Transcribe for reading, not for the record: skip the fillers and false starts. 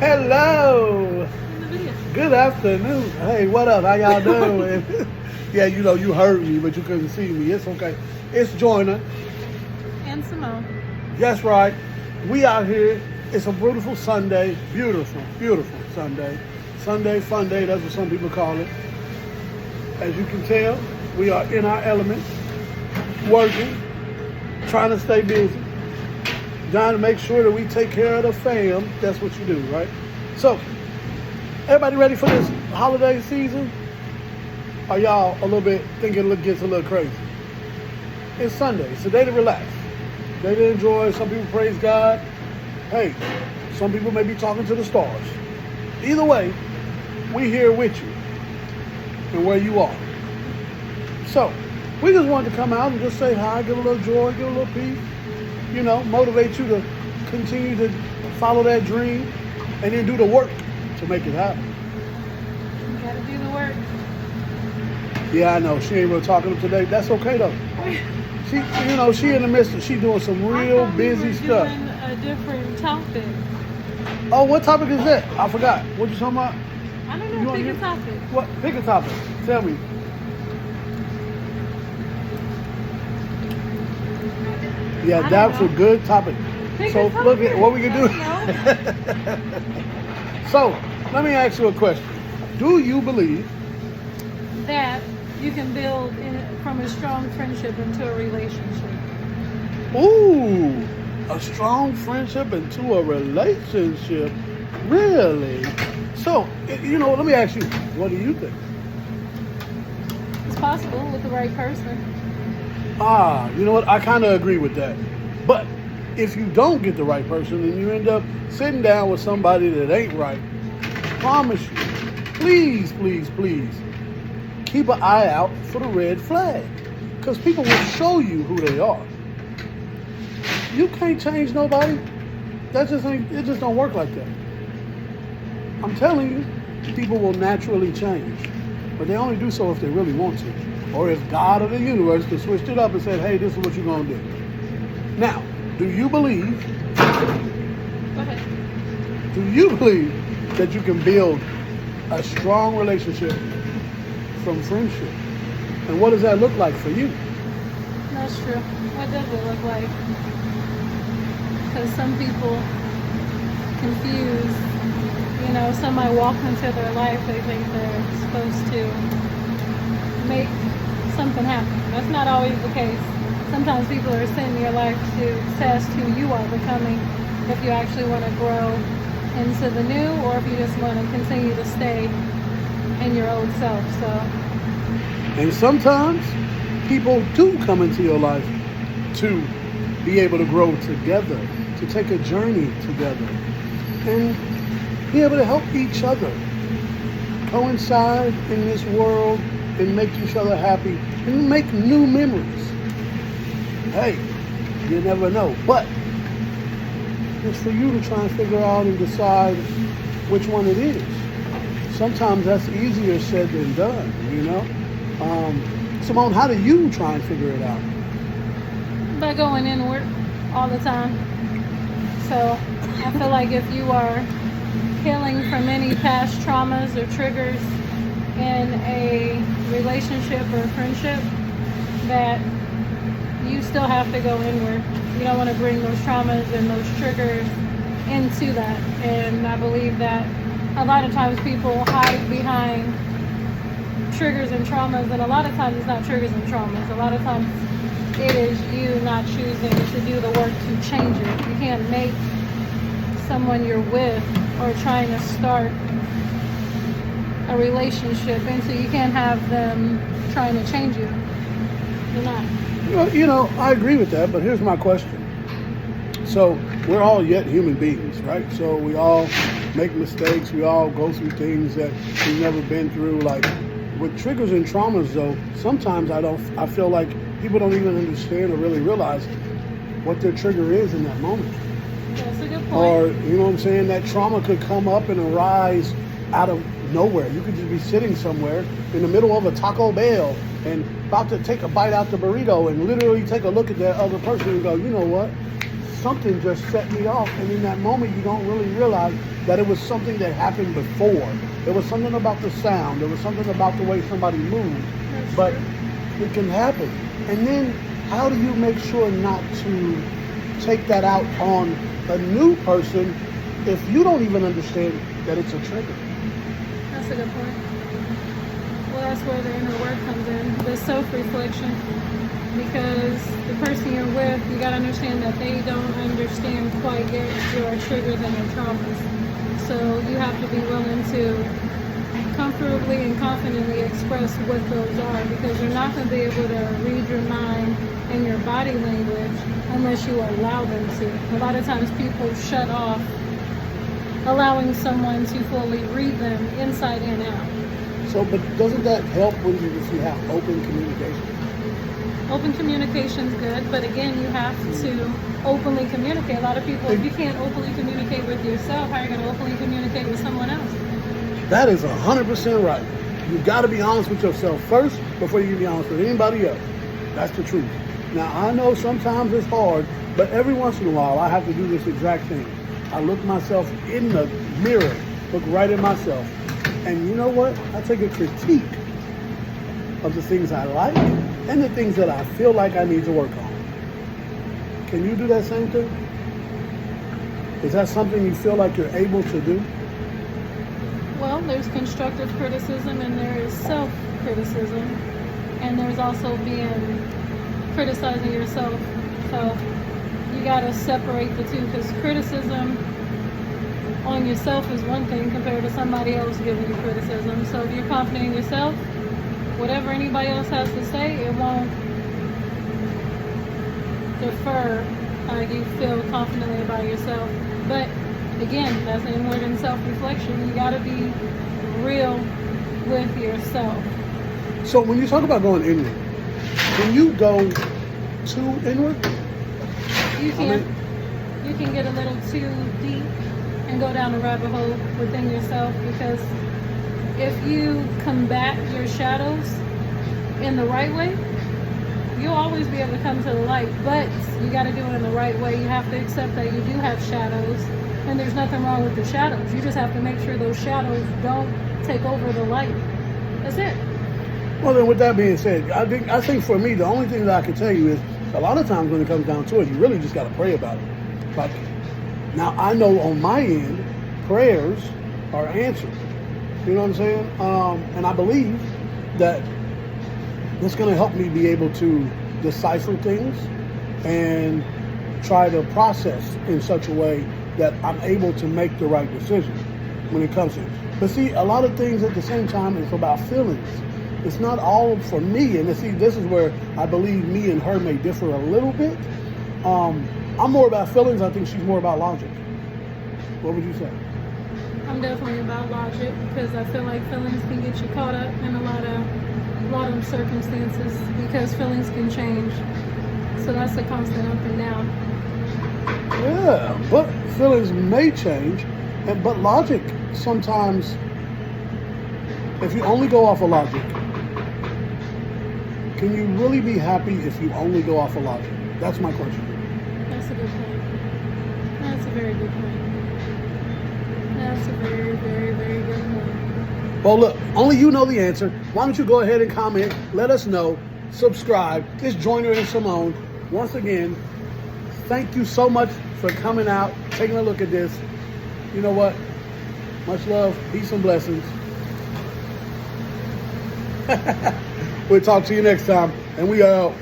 Hello. Good afternoon. Hey, what up? How y'all doing? Yeah, you heard me, but you couldn't see me. It's okay. It's Joyner. And Simone. That's right. We out here. It's a beautiful Sunday. Beautiful, beautiful Sunday. Sunday fun day. That's what some people call it. As you can tell, we are in our element, working, trying to stay busy, trying to make sure that we take care of the fam. That's what you do, right? So, everybody ready for this holiday season? Are y'all a little bit thinking it gets a little crazy? It's Sunday. It's a day to relax. Day to enjoy. Some people praise God. Hey, some people may be talking to the stars. Either way, we here with you and where you are. So, we just wanted to come out and just say hi, give a little joy, give a little peace. Motivate you to continue to follow that dream and then do the work to make it happen. You gotta do the work. Yeah, I know. She ain't really talking today. That's okay though. She in the midst of, she doing some real busy stuff. Doing a different topic. Oh, what topic is that? I forgot. What you talking about? I don't know. Pick a topic. What? Pick a topic. Tell me. Yeah, that's a good topic. So look at what we can do. So let me ask you a question. Do you believe that you can build from a strong friendship into a relationship? Ooh, a strong friendship into a relationship? Really? So, let me ask you, what do you think? It's possible with the right person. You know what? I kind of agree with that. But if you don't get the right person and you end up sitting down with somebody that ain't right, promise you, please, please, please, keep an eye out for the red flag. Because people will show you who they are. You can't change nobody. It just don't work like that. I'm telling you, people will naturally change. But they only do so if they really want to. Or if God of the universe could switch it up and said, hey, this is what you're going to do. Now, do you believe that you can build a strong relationship from friendship? And what does that look like for you? That's true. What does it look like? Because some people confuse, somebody walks into their life, they think they're supposed to make something happen. That's not always the case. Sometimes people are sent in your life to test who you are becoming, if you actually want to grow into the new, or if you just want to continue to stay in your old self. And sometimes people do come into your life to be able to grow together, to take a journey together, and be able to help each other coincide in this world and make each other happy and make new memories. Hey, you never know. But it's for you to try and figure out and decide which one it is. Sometimes that's easier said than done, Simone, how do you try and figure it out? By going inward all the time. So I feel like if you are healing from any past traumas or triggers in a relationship or friendship, that you still have to go inward. You don't want to bring those traumas and those triggers into that. And I believe that a lot of times people hide behind triggers and traumas, and a lot of times it's not triggers and traumas. A lot of times it is you not choosing to do the work to change it. You can't make someone you're with or trying to start a relationship into, you can't have them trying to change you. They're not. I agree with that, but here's my question. So we're all yet human beings, right? So we all make mistakes. We all go through things that we've never been through. Like with triggers and traumas, though, sometimes I feel like people don't even understand or really realize what their trigger is in that moment. That's a good point. Or, that trauma could come up and arise out of nowhere. You could just be sitting somewhere in the middle of a Taco Bell and about to take a bite out the burrito and literally take a look at that other person and go, you know what? something just set me off. And in that moment, you don't really realize that it was something that happened before. It was something about the sound. There was something about the way somebody moved. That's But true. it can happen. And then how do you make sure not to take that out on a new person if you don't even understand that it's a trigger? That's a good point. Well, that's where the inner work comes in, the self-reflection. Because the person you're with, you got to understand that they don't understand quite yet your triggers and your traumas. So you have to be willing to comfortably and confidently express what those are, because you're not going to be able to read your mind and your body language unless you allow them to. A lot of times people shut off allowing someone to fully read them inside and out. So, but doesn't that help when if you have open communication? Open communication is good, but again, you have to openly communicate. A lot of people, if you can't openly communicate with yourself, how are you going to openly communicate with someone else? That is 100% right. You got to be honest with yourself first before you can be honest with anybody else. That's the truth. Now, I know sometimes it's hard, but every once in a while, I have to do this exact thing. I look myself in the mirror, look right at myself, and you know what? I take a critique of the things I like and the things that I feel like I need to work on. Can you do that same thing? Is that something you feel like you're able to do? Well, there's constructive criticism and there is self-criticism, and there's also being criticizing yourself. So you got to separate the two, because criticism on yourself is one thing compared to somebody else giving you criticism. So if you're confident in yourself, whatever anybody else has to say, it won't defer how you feel confidently about yourself. But again, that's inward and self-reflection. You got to be real with yourself. So when you talk about going inward, can you go too inward? You can get a little too deep and go down a rabbit hole within yourself, because if you combat your shadows in the right way, you'll always be able to come to the light. But you got to do it in the right way. You have to accept that you do have shadows, and there's nothing wrong with the shadows. You just have to make sure those shadows don't take over the light. That's it. Well, then with that being said, I think for me, the only thing that I can tell you is a lot of times when it comes down to it, you really just got to pray about it. Like, now, I know on my end, prayers are answered. You know what I'm saying? And I believe that it's going to help me be able to decipher things and try to process in such a way that I'm able to make the right decision when it comes to it. But see, a lot of things at the same time, it's about feelings. It's not all for me. And see, this is where I believe me and her may differ a little bit. I'm more about feelings. I think she's more about logic. What would you say? I'm definitely about logic, because I feel like feelings can get you caught up in a lot of circumstances, because feelings can change. So that's a constant up and down. Yeah, but feelings may change, but logic sometimes, if you only go off of logic, can you really be happy if you only go off of logic? That's my question. That's a good point. That's a very good point. That's a very, very, very good point. Well, look, only you know the answer. Why don't you go ahead and comment, let us know, subscribe. It's Joyner and Simone. Once again, thank you so much for coming out, taking a look at this. You know what? Much love, peace and blessings. We'll talk to you next time, and we are out.